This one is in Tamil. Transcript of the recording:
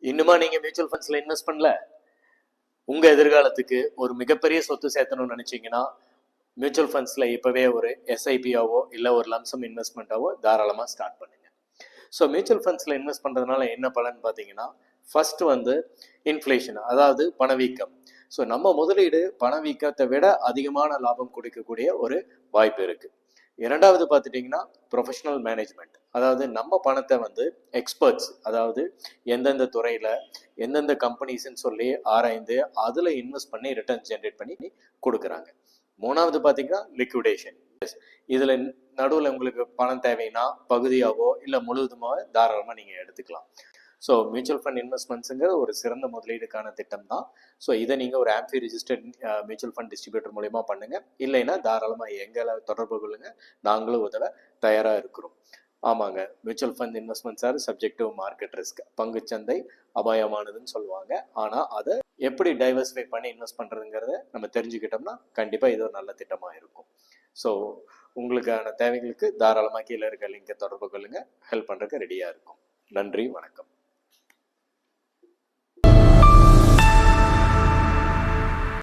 இன்னுமா நீங்க மியூச்சுவல் ஃபண்ட்ஸ்ல இன்வெஸ்ட் பண்ணல? உங்க எதிர்காலத்துக்கு ஒரு மிகப்பெரிய சொத்து சேர்த்தணும்னு நினைச்சீங்கன்னா மியூச்சுவல் ஃபண்ட்ஸ்ல இப்பவே ஒரு எஸ்ஐபியாவோ இல்லை ஒரு லம்சம் இன்வெஸ்ட்மெண்ட்டாவோ தாராளமாக ஸ்டார்ட் பண்ணுங்க. ஸோ மியூச்சுவல் ஃபண்ட்ஸ்ல இன்வெஸ்ட் பண்றதுனால என்ன பலன் பார்த்தீங்கன்னா, ஃபர்ஸ்ட் இன்ஃப்ளேஷன், அதாவது பணவீக்கம். ஸோ நம்ம முதலீடு பணவீக்கத்தை விட அதிகமான லாபம் கொடுக்கக்கூடிய ஒரு வாய்ப்பு இருக்கு. இரண்டாவது பார்த்துட்டிங்கன்னா ப்ரொஃபஷனல் மேனேஜ்மெண்ட், அதாவது நம்ம பணத்தை எக்ஸ்பர்ட்ஸ், அதாவது எந்தெந்த துறையில் எந்தெந்த கம்பெனிஸ்ன்னு சொல்லி ஆராய்ந்து அதில் இன்வெஸ்ட் பண்ணி ரிட்டர்ன்ஸ் ஜென்ரேட் பண்ணி கொடுக்குறாங்க. மூணாவது பார்த்தீங்கன்னா லிக்விடேஷன். இதில் நடுவில் உங்களுக்கு பணம் தேவைன்னா பகுதியாகவோ இல்லை முழுவதுமாக தாராளமாக நீங்கள் எடுத்துக்கலாம். ஸோ மியூச்சுவல் ஃபண்ட் இன்வெஸ்ட்மெண்ட்ஸுங்கிறது ஒரு சிறந்த முதலீடுக்கான திட்டம் தான். ஸோ இதை நீங்கள் ஒரு AMFI registered mutual fund distributor மூலயமா பண்ணுங்கள். இல்லைன்னா தாராளமாக எங்களை தொடர்பு கொள்ளுங்க, நாங்களும் உதவ தயாராக இருக்கிறோம். ஆமாங்க, mutual fund investments R subject to market risk. பங்குச்சந்தை அபாயமானதுன்னு சொல்லுவாங்க. ஆனால் அதை எப்படி டைவர்சிஃபை பண்ணி இன்வெஸ்ட் பண்ணுறதுங்கிறத நம்ம தெரிஞ்சுக்கிட்டோம்னா கண்டிப்பாக இது ஒரு நல்ல திட்டமாக இருக்கும். ஸோ உங்களுக்கான தேவைகளுக்கு தாராளமாக கீழே இருக்க லிங்கை தொடர்பு கொள்ளுங்க, ஹெல்ப் பண்ணுறதுக்கு ரெடியாக இருக்கும். நன்றி, வணக்கம்.